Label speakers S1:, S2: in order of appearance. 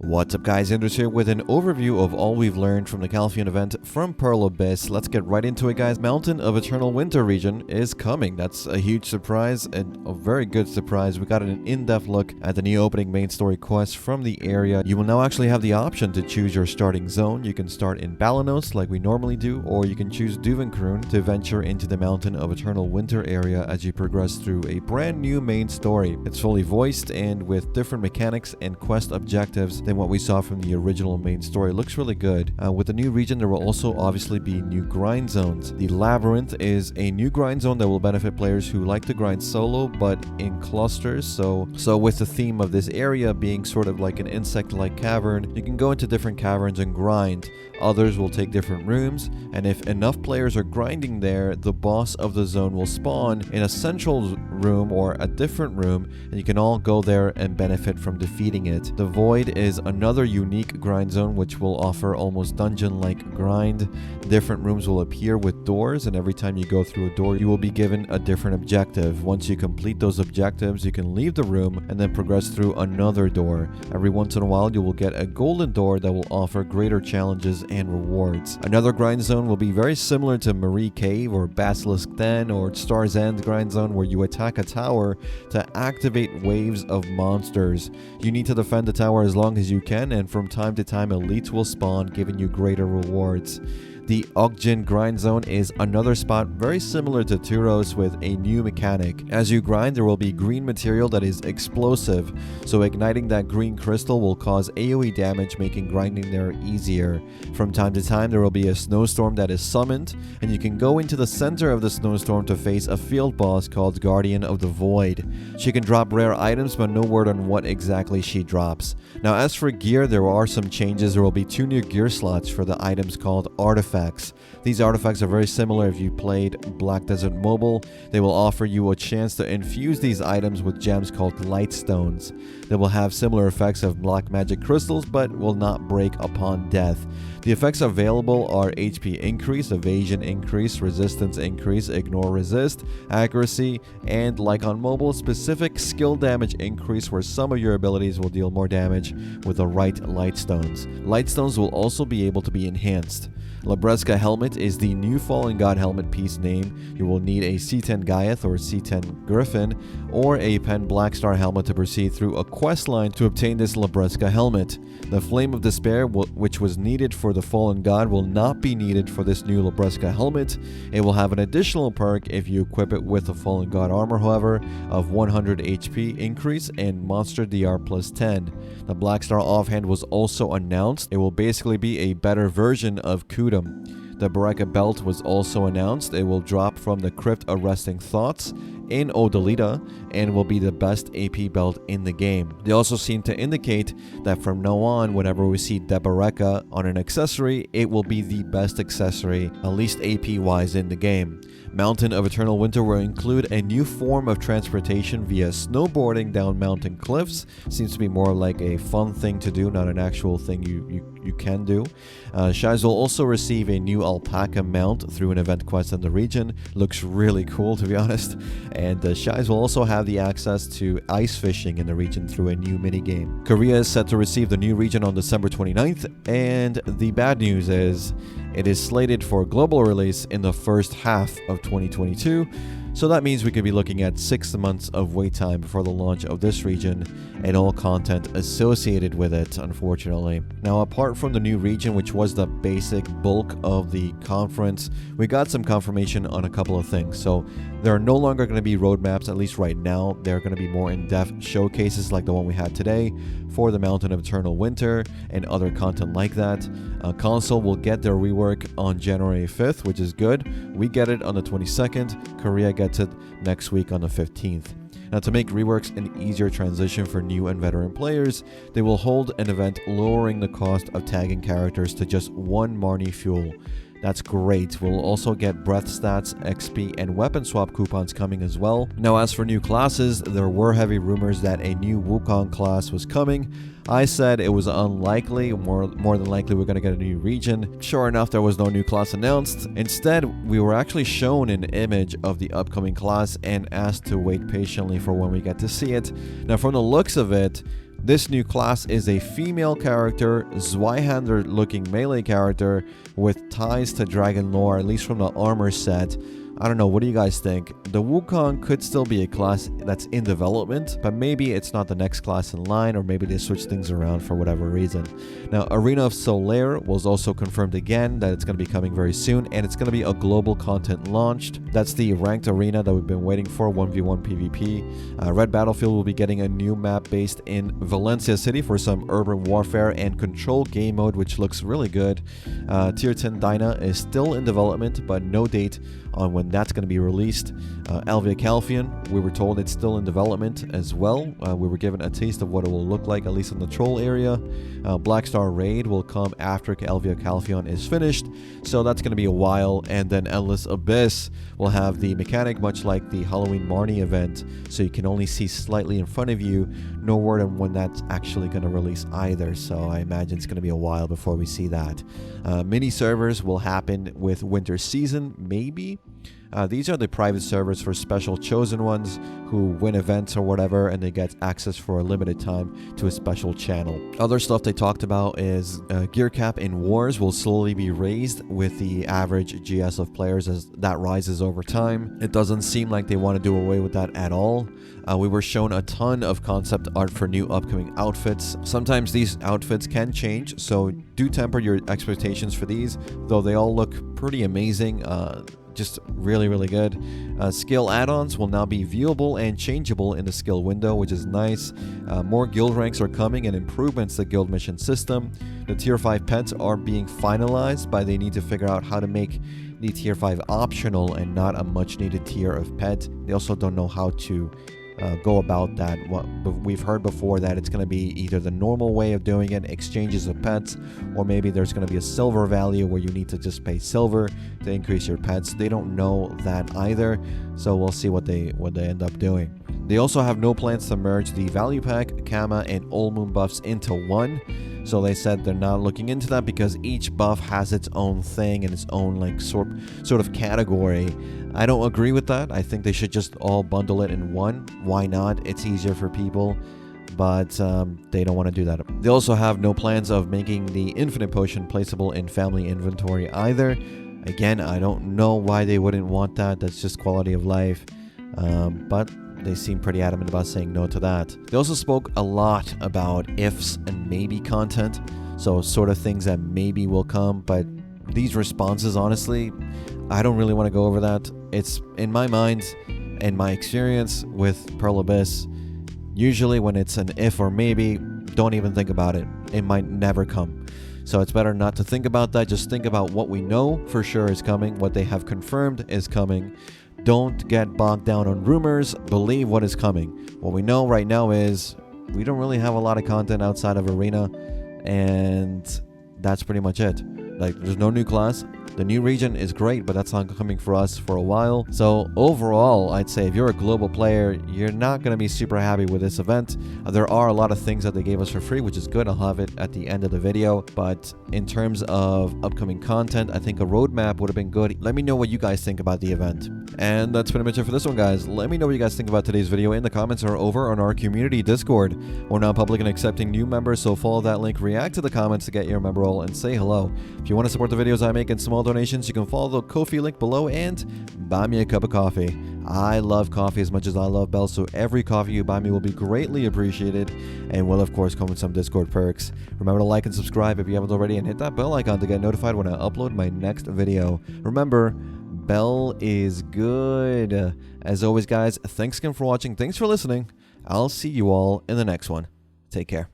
S1: What's up guys, Andrews here with an overview of all we've learned from the Calpheon event from Pearl Abyss. Let's get right into it guys. Mountain of Eternal Winter region is coming. That's a huge surprise and a very good surprise. We got an in-depth look at the new opening main story quest from the area. You will now actually have the option to choose your starting zone. You can start in Balanos like we normally do, or you can choose Duvenkroon to venture into the Mountain of Eternal Winter area as you progress through a brand new main story. It's fully voiced and with different mechanics and quest objectives than what we saw from the original main story. It looks really good. With the new region, there will also obviously be new grind zones. The Labyrinth is a new grind zone that will benefit players who like to grind solo but in clusters. So with the theme of this area being sort of like an insect-like cavern, you can go into different caverns and grind. Others will take different rooms, and if enough players are grinding there, the boss of the zone will spawn in a central room or a different room, and you can all go there and benefit from defeating it. The Void is another unique grind zone which will offer almost dungeon-like grind. Different rooms will appear with doors, and every time you go through a door, you will be given a different objective. Once you complete those objectives, you can leave the room and then progress through another door. Every once in a while, you will get a golden door that will offer greater challenges and rewards. Another grind zone will be very similar to Marie Cave or Basilisk Den or Star's End grind zone, where you attack a tower to activate waves of monsters. You need to defend the tower as long as you can, and from time to time elites will spawn, giving you greater rewards. The Okjin grind zone is another spot very similar to Turos with a new mechanic. As you grind, there will be green material that is explosive, so igniting that green crystal will cause AoE damage, making grinding there easier. From time to time, there will be a snowstorm that is summoned, and you can go into the center of the snowstorm to face a field boss called Guardian of the Void. She can drop rare items, but no word on what exactly she drops. Now, as for gear, there are some changes. There will be 2 new gear slots for the items called artifacts. These artifacts are very similar if you played Black Desert Mobile. They will offer you a chance to infuse these items with gems called light stones. They will have similar effects of black magic crystals but will not break upon death. The effects available are HP increase, evasion increase, resistance increase, ignore resist, accuracy, and like on mobile, specific skill damage increase, where some of your abilities will deal more damage with the right light stones. Light stones will also be able to be enhanced. Labreska Helmet is the new Fallen God helmet piece name. You will need a C10 Gaiath or C10 Griffin or a Pen Blackstar helmet to proceed through a quest line to obtain this Labreska Helmet. The Flame of Despair, which was needed for the Fallen God, will not be needed for this new Labreska Helmet. It will have an additional perk if you equip it with the Fallen God armor, however, of 100 HP increase and Monster DR plus 10. The Blackstar Offhand was also announced. It will basically be a better version of Kudum. The Deboreka Belt was also announced. It will drop from the Crypt Arresting Thoughts in Odalita and will be the best AP belt in the game. They also seem to indicate that from now on, whenever we see Deboreka on an accessory, it will be the best accessory, at least AP wise, in the game. Mountain of Eternal Winter will include a new form of transportation via snowboarding down mountain cliffs. Seems to be more like a fun thing to do, not an actual thing you can do. Shais will also receive a new Alpaca mount through an event quest in the region. Looks really cool, to be honest. And Shais will also have the access to ice fishing in the region through a new minigame. Korea is set to receive the new region on December 29th, and the bad news is it is slated for global release in the first half of 2022. So that means we could be looking at 6 months of wait time before the launch of this region and all content associated with it, unfortunately. Now, apart from the new region, which was the basic bulk of the conference, we got some confirmation on a couple of things. So there are no longer going to be roadmaps, at least right now. There are going to be more in-depth showcases like the one we had today for the Mountain of Eternal Winter and other content like that. Console will get their rework on January 5th, which is good. We get it on the 22nd. Korea gets it next week on the 15th. Now, to make reworks an easier transition for new and veteran players, they will hold an event lowering the cost of tagging characters to just 1 Marnie fuel. That's great. We'll also get breath stats, XP, and weapon swap coupons coming as well. Now, as for new classes, there were heavy rumors that a new Wukong class was coming. I said it was unlikely, more than likely we're going to get a new region. Sure enough, there was no new class announced. Instead, we were actually shown an image of the upcoming class and asked to wait patiently for when we get to see it. Now, from the looks of it, This new class is a female character, Zweihander looking melee character with ties to dragon lore, at least from the armor set. I don't know, what do you guys think? The Wukong could still be a class that's in development, but maybe it's not the next class in line, or maybe they switch things around for whatever reason. Now, Arena of Solare was also confirmed again that it's going to be coming very soon, and it's going to be a global content launched. That's the ranked arena that we've been waiting for, 1v1 PvP. Red Battlefield will be getting a new map based in Valencia City for some urban warfare and control game mode, which looks really good. Tier 10 Dyna is still in development, but no date on when that's going to be released. Elvia Calpheon, we were told it's still in development as well. We were given a taste of what it will look like, at least in the troll area. Blackstar Raid will come after Elvia Calpheon is finished, so that's going to be a while. And then Endless Abyss will have the mechanic much like the Halloween Marnie event, so you can only see slightly in front of you. No word on when that's actually going to release either, so I imagine it's going to be a while before we see that. Mini servers will happen with winter season, maybe. These are the private servers for special chosen ones who win events or whatever, and they get access for a limited time to a special channel. Other stuff they talked about is gear cap in wars will slowly be raised with the average GS of players as that rises over time. It doesn't seem like they want to do away with that at all. We were shown a ton of concept art for new upcoming outfits. Sometimes these outfits can change, so do temper your expectations for these, though they all look pretty amazing. Just really good. Skill add-ons will now be viewable and changeable in the skill window, which is nice. More guild ranks are coming and improvements to the guild mission system. The tier 5 pets are being finalized, but they need to figure out how to make the tier 5 optional and not a much needed tier of pet. They also don't know how to go about that. What we've heard before, that it's going to be either the normal way of doing it, exchanges of pets, or maybe there's going to be a silver value where you need to just pay silver to increase your pets. They don't know that either, so we'll see what they end up doing. They also have no plans to merge the value pack, Kama, and Old Moon buffs into one. So they said they're not looking into that because each buff has its own thing and its own like sort of category. I don't agree with that. I think they should just all bundle it in one. Why not? It's easier for people, but they don't want to do that. They also have no plans of making the infinite potion placeable in family inventory either. Again, I don't know why they wouldn't want that. That's just quality of life. But they seem pretty adamant about saying no to that. They also spoke a lot about ifs and maybe content, so sort of things that maybe will come, but these responses, honestly, I don't really want to go over that. It's, in my mind and my experience with Pearl Abyss, usually when it's an if or maybe, don't even think about it. It might never come. So it's better not to think about that. Just think about what we know for sure is coming, what they have confirmed is coming. Don't get bogged down on rumors. Believe what is coming. What we know right now is we don't really have a lot of content outside of Arena, and that's pretty much it. Like, there's no new class. The new region is great, but that's not coming for us for a while. So overall, I'd say if you're a global player, you're not going to be super happy with this event. There are a lot of things that they gave us for free, which is good. I'll have it at the end of the video. But in terms of upcoming content, I think a roadmap would have been good. Let me know what you guys think about the event. And that's pretty much it for this one, guys. Let me know what you guys think about today's video in the comments or over on our community Discord. We're now public and accepting new members, so follow that link, react to the comments to get your member role, and say hello. If you want to support the videos I make in small donations, you can follow the Ko-fi link below and buy me a cup of coffee. I love coffee as much as I love bells, so every coffee you buy me will be greatly appreciated and will of course come with some Discord perks. Remember to like and subscribe if you haven't already, and hit that bell icon to get notified when I upload my next video. Remember, bell is good. As always, guys, thanks again for watching. Thanks for listening. I'll see you all in the next one. Take care.